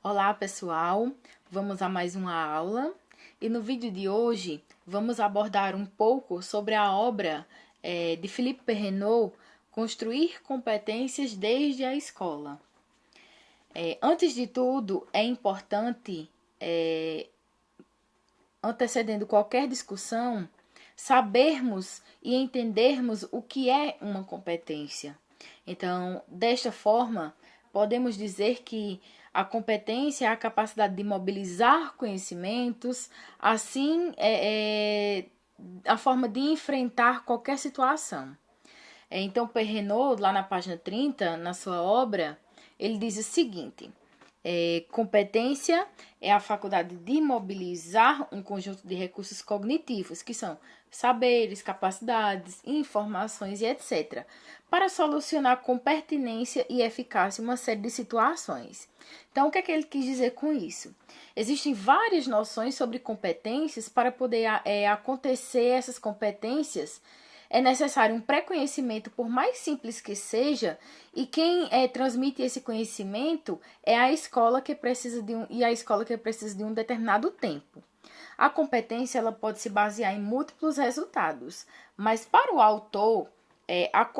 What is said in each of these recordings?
Olá pessoal, vamos a mais uma aula e no vídeo de hoje vamos abordar um pouco sobre a obra de Philippe Perrenot, Construir Competências desde a Escola. Antes de tudo, é importante, antecedendo qualquer discussão, sabermos e entendermos o que é uma competência. Então, desta forma, podemos dizer que a competência é a capacidade de mobilizar conhecimentos, assim a forma de enfrentar qualquer situação. Então, Perrenot, lá na página 30, na sua obra, ele diz o seguinte: competência é a faculdade de mobilizar um conjunto de recursos cognitivos, que são saberes, capacidades, informações e etc., para solucionar com pertinência e eficácia uma série de situações. Então, o que é que ele quis dizer com isso? Existem várias noções sobre competências. Para poder acontecer essas competências, é necessário um pré-conhecimento, por mais simples que seja, e quem transmite esse conhecimento é a escola que precisa de um determinado tempo. A competência ela pode se basear em múltiplos resultados, mas para o autor,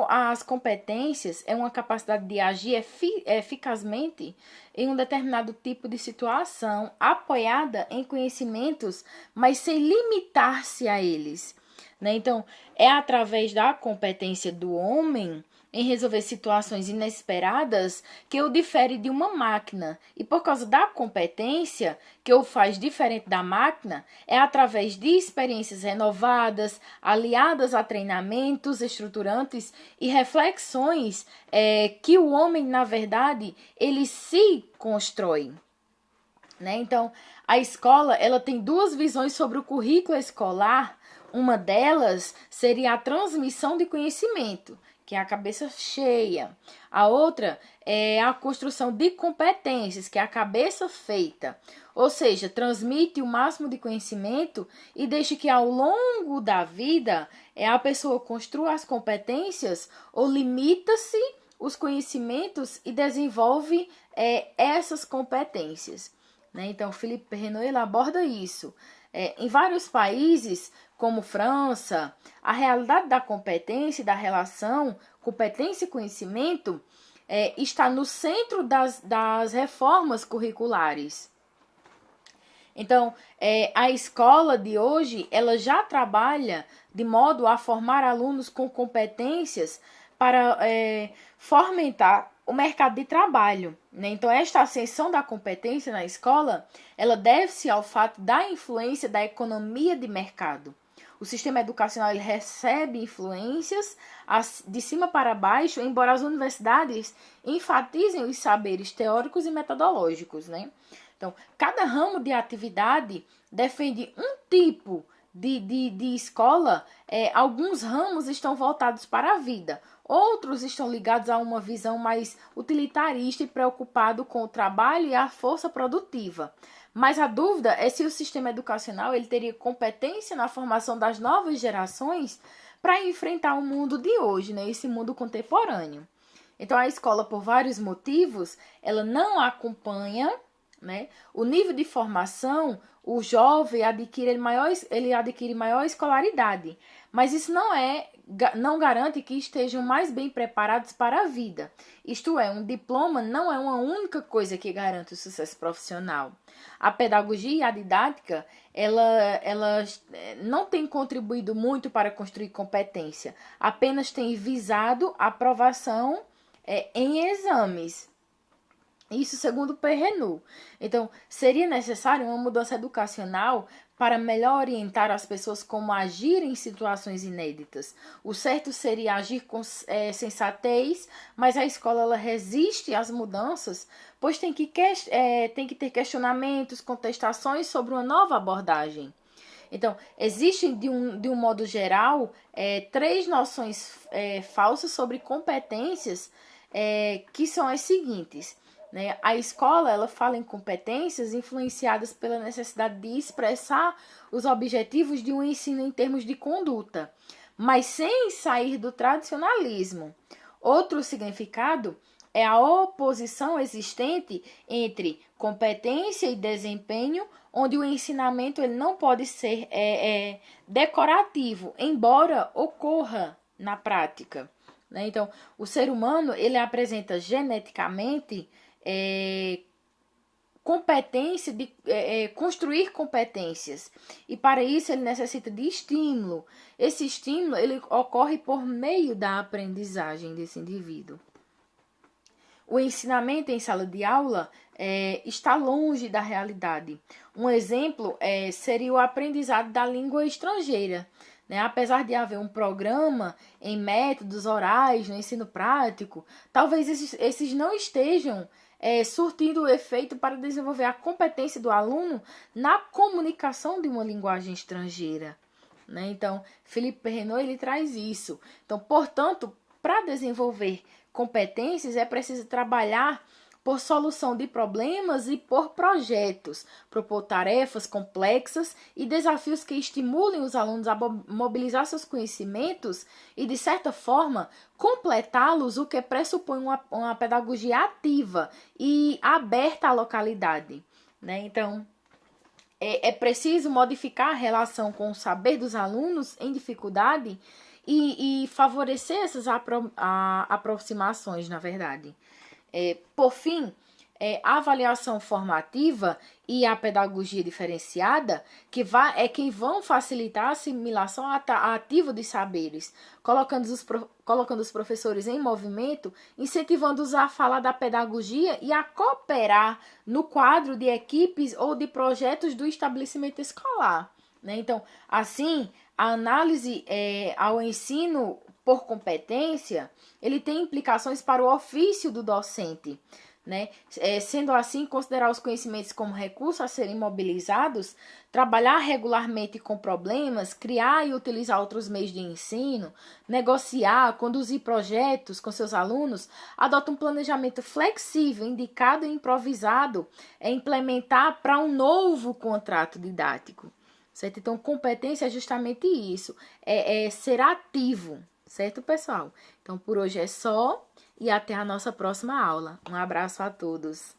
as competências é uma capacidade de agir eficazmente em um determinado tipo de situação, apoiada em conhecimentos, mas sem limitar-se a eles. Então, é através da competência do homem em resolver situações inesperadas que o difere de uma máquina. E por causa da competência que o faz diferente da máquina, é através de experiências renovadas, aliadas a treinamentos estruturantes e reflexões que o homem, na verdade, ele se constrói. Então, a escola ela tem duas visões sobre o currículo escolar. Uma delas seria a transmissão de conhecimento, que é a cabeça cheia. A outra é a construção de competências, que é a cabeça feita. Ou seja, transmite o máximo de conhecimento e deixa que ao longo da vida a pessoa construa as competências ou limita-se os conhecimentos e desenvolve essas competências. Então, Philippe Perrenot ele aborda isso. Em vários países, como França, a realidade da competência e da relação competência e conhecimento está no centro das reformas curriculares. Então, a escola de hoje ela já trabalha de modo a formar alunos com competências para fomentar o mercado de trabalho. Então, esta ascensão da competência na escola, ela deve-se ao fato da influência da economia de mercado. O sistema educacional ele recebe influências de cima para baixo, embora as universidades enfatizem os saberes teóricos e metodológicos. Então, cada ramo de atividade defende um tipo de escola. Alguns ramos estão voltados para a vida, outros estão ligados a uma visão mais utilitarista e preocupado com o trabalho e a força produtiva. Mas a dúvida é se o sistema educacional ele teria competência na formação das novas gerações para enfrentar o mundo de hoje, esse mundo contemporâneo. Então, a escola, por vários motivos, ela não acompanha o nível de formação. O jovem adquire maior escolaridade, mas isso não garante que estejam mais bem preparados para a vida. Isto é, um diploma não é uma única coisa que garante o sucesso profissional. A pedagogia e a didática, elas não têm contribuído muito para construir competência, apenas têm visado a aprovação em exames. Isso segundo Perrenot. Então, seria necessário uma mudança educacional para melhor orientar as pessoas como agir em situações inéditas. O certo seria agir com sensatez, mas a escola ela resiste às mudanças, pois tem que ter questionamentos, contestações sobre uma nova abordagem. Então, existem, de um modo geral, três noções falsas sobre competências, que são as seguintes. A escola ela fala em competências influenciadas pela necessidade de expressar os objetivos de um ensino em termos de conduta, mas sem sair do tradicionalismo. Outro significado é a oposição existente entre competência e desempenho, onde o ensinamento ele não pode ser decorativo, embora ocorra na prática. Né? Então, o ser humano ele apresenta geneticamente competência de construir competências, e para isso ele necessita de estímulo. Esse estímulo ele ocorre por meio da aprendizagem desse indivíduo. O ensinamento em sala de aula está longe da realidade. Um exemplo seria o aprendizado da língua estrangeira. Né? Apesar de haver um programa em métodos orais no ensino prático, talvez esses não estejam surtindo o efeito para desenvolver a competência do aluno na comunicação de uma linguagem estrangeira. Né? Então, Philippe Perrenot ele traz isso. Então, portanto, para desenvolver competências é preciso trabalhar por solução de problemas e por projetos, propor tarefas complexas e desafios que estimulem os alunos a mobilizar seus conhecimentos e, de certa forma, completá-los, o que pressupõe uma pedagogia ativa e aberta à localidade. Né? Então, é preciso modificar a relação com o saber dos alunos em dificuldade e favorecer essas aproximações, na verdade. Por fim, a avaliação formativa e a pedagogia diferenciada quem vão facilitar a assimilação ativa de saberes, colocando os professores em movimento, incentivando-os a falar da pedagogia e a cooperar no quadro de equipes ou de projetos do estabelecimento escolar. Né? Então, assim, a análise ao ensino por competência, ele tem implicações para o ofício do docente. Né? Sendo assim, considerar os conhecimentos como recursos a serem mobilizados, trabalhar regularmente com problemas, criar e utilizar outros meios de ensino, negociar, conduzir projetos com seus alunos, adota um planejamento flexível, indicado e improvisado, implementar para um novo contrato didático. Certo? Então, competência é justamente isso, ser ativo, certo, pessoal? Então, por hoje é só e até a nossa próxima aula. Um abraço a todos.